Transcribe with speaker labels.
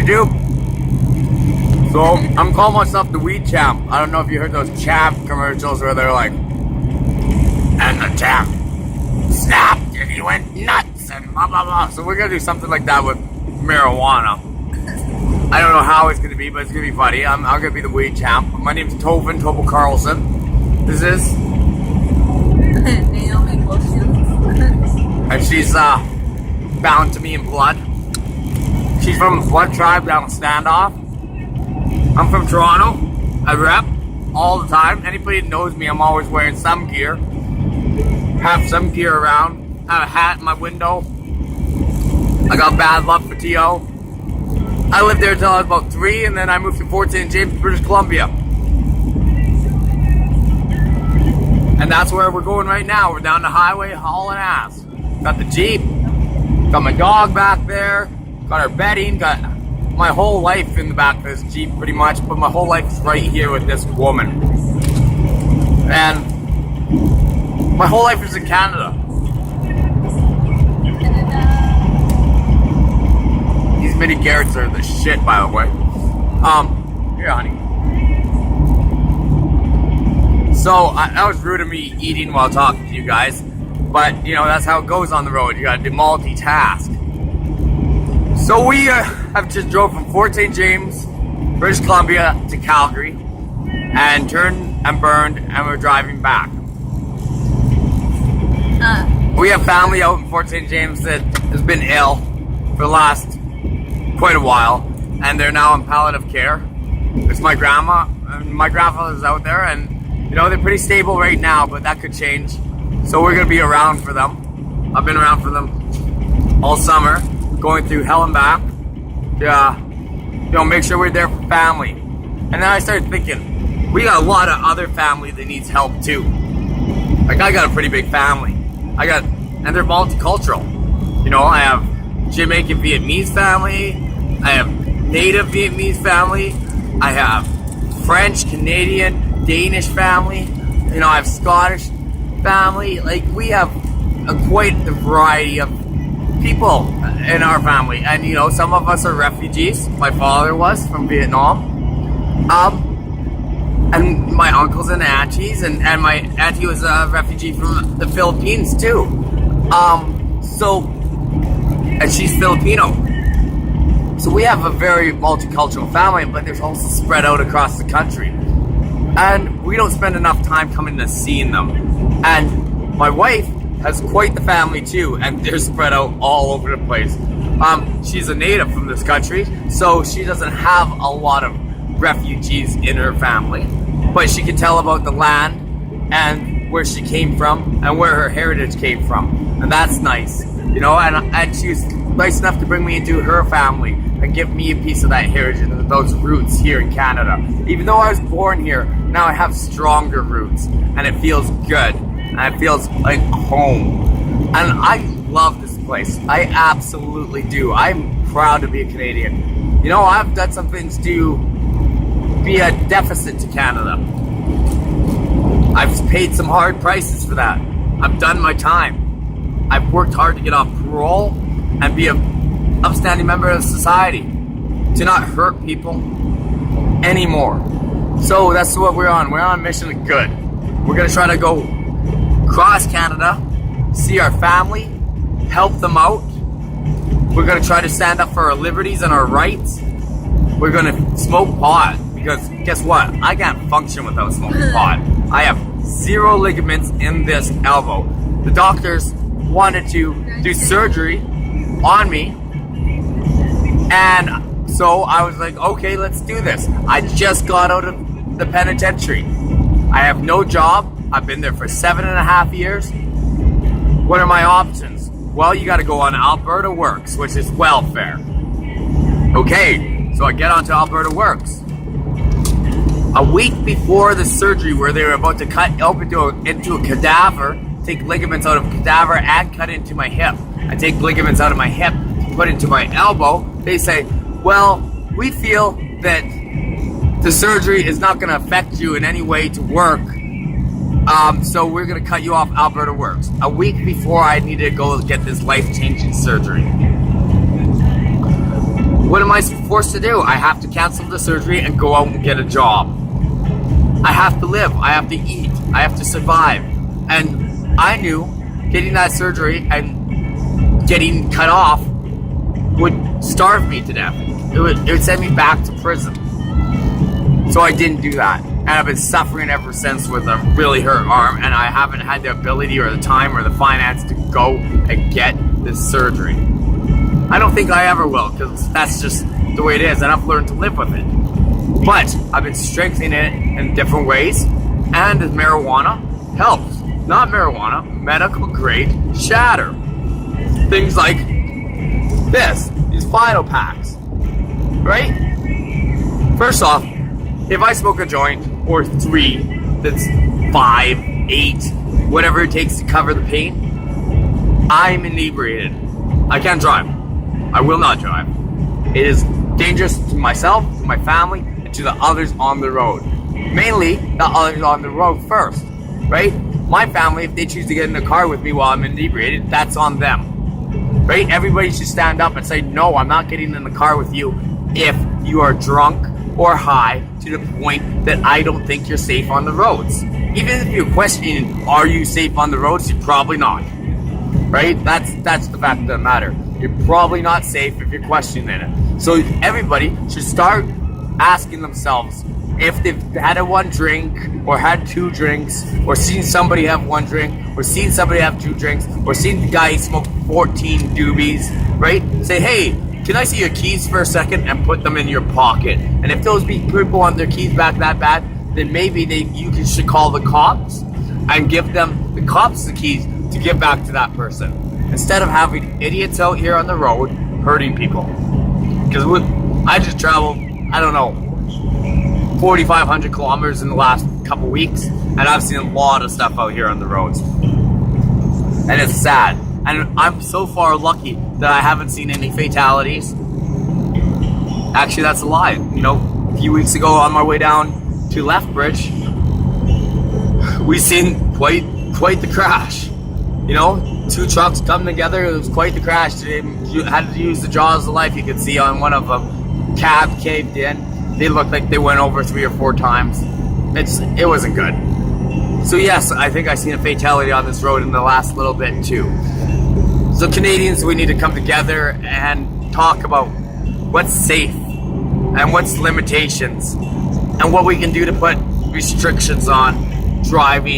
Speaker 1: do. So I'm calling myself the weed champ. I don't know if you heard those champ commercials where they're like, and the champ snapped and he went nuts and blah blah blah. So we're gonna do something like that with marijuana. I don't know how it's gonna be, but it's gonna be funny. I'm gonna be the weed champ. My name's Tobin Carlson. This is
Speaker 2: Naomi Wilson.
Speaker 1: and she's bound to me in blood. She's from the Flood Tribe down in Standoff. I'm from Toronto. I rep all the time. Anybody that knows me, I'm always wearing some gear. Have some gear around. Have a hat in my window. I got bad luck for T.O. I lived there until I was about 3, and then I moved to Fort St. James, British Columbia. And that's where we're going right now. We're down the highway hauling ass. Got the Jeep. Got my dog back there. Got our bedding. Got my whole life in the back of this Jeep pretty much. But my whole life is right here with this woman. And my whole life is in Canada. These mini Garretts are the shit, by the way. Here, honey. So, that was rude of me eating while talking to you guys. But, you know, that's how it goes on the road. You gotta do multitask. So we have just drove from Fort St. James, British Columbia to Calgary. And turned and burned, and we're driving back. We have family out in Fort St. James that has been ill for the last quite a while, and they're now in palliative care. It's my grandma and my grandfather's out there, and you know they're pretty stable right now, but that could change. So we're gonna be around for them. I've been around for them all summer, going through hell and back. You know, make sure we're there for family. And then I started thinking, we got a lot of other family that needs help too. Like I got a pretty big family. And they're multicultural. You know, I have Jamaican Vietnamese family. I have Native Vietnamese family. I have French, Canadian, Danish family. You know, I have Scottish family. Like we have quite the variety of people in our family. And you know, some of us are refugees. My father was from Vietnam. And my uncles and aunties, and my auntie was a refugee from the Philippines too. And she's Filipino. So we have a very multicultural family, but there's also spread out across the country. And we don't spend enough time coming to seeing them. And my wife has quite the family too, and they're spread out all over the place. She's a native from this country, so she doesn't have a lot of refugees in her family, but she can tell about the land and where she came from and where her heritage came from, and that's nice, you know. And she was nice enough to bring me into her family and give me a piece of that heritage and those roots here in Canada. Even though I was born here, now I have stronger roots, and it feels good, and it feels like home. And I love this place. I absolutely do. I'm proud to be a Canadian. You know, I've done some things to be a deficit to Canada. I've paid some hard prices for that. I've done my time. I've worked hard to get off parole and be an upstanding member of society, to not hurt people anymore. So that's what we're on. We're on a mission of good. We're gonna try to go across Canada, see our family, help them out. We're gonna try to stand up for our liberties and our rights. We're gonna smoke pot. Because guess what? I can't function without smoking pot. I have 0 ligaments in this elbow. The doctors wanted to do surgery on me. And so I was like, okay, let's do this. I just got out of the penitentiary. I have no job. I've been there for 7.5 years. What are my options? Well, you gotta go on Alberta Works, which is welfare. Okay, so I get onto Alberta Works. A week before the surgery where they were about to cut open into a cadaver, take ligaments out of a cadaver and cut into my hip. I take ligaments out of my hip, put into my elbow. They say, well, we feel that the surgery is not going to affect you in any way to work. So we're going to cut you off Alberta Works. A week before I needed to go get this life-changing surgery. What am I forced to do? I have to cancel the surgery and go out and get a job. I have to live. I have to eat. I have to survive. And I knew getting that surgery and getting cut off would starve me to death. It would send me back to prison. So I didn't do that. And I've been suffering ever since with a really hurt arm, and I haven't had the ability or the time or the finance to go and get this surgery. I don't think I ever will, because that's just the way it is, and I've learned to live with it. But I've been strengthening it in different ways, and marijuana helps. Not marijuana, medical grade shatter. Things like these Fido packs, right? First off, if I smoke a joint or 3 that's 5, 8, whatever it takes to cover the pain, I'm inebriated. I can't drive. I will not drive. It is dangerous to myself, to my family, and to the others on the road. Mainly the others on the road first, right? My family, if they choose to get in the car with me while I'm inebriated, that's on them, right? Everybody should stand up and say, no, I'm not getting in the car with you if you are drunk or high to the point that I don't think you're safe on the roads. Even if you're questioning, are you safe on the roads? You're probably not, right? That's the fact of the matter. You're probably not safe if you're questioning it. So everybody should start asking themselves if they've had a 1 drink or had 2 drinks or seen somebody have 1 drink or seen somebody have 2 drinks or seen the guy smoke 14 doobies, right? Say, hey, can I see your keys for a second, and put them in your pocket? And if those people want their keys back that bad, then maybe you should call the cops and give them the cops the keys to give back to that person, instead of having idiots out here on the road hurting people. Because I just traveled, I don't know, 4,500 kilometers in the last couple weeks, and I've seen a lot of stuff out here on the roads. And it's sad. And I'm so far lucky that I haven't seen any fatalities. Actually, that's a lie. You know, a few weeks ago on my way down to Lethbridge, we seen quite the crash. You know, 2 trucks come together. It was quite the crash. You had to use the jaws of life. You could see on one of them, cab caved in. They looked like they went over 3 or 4 times. It wasn't good. So yes, I think I've seen a fatality on this road in the last little bit too. So Canadians, we need to come together and talk about what's safe and what's limitations and what we can do to put restrictions on driving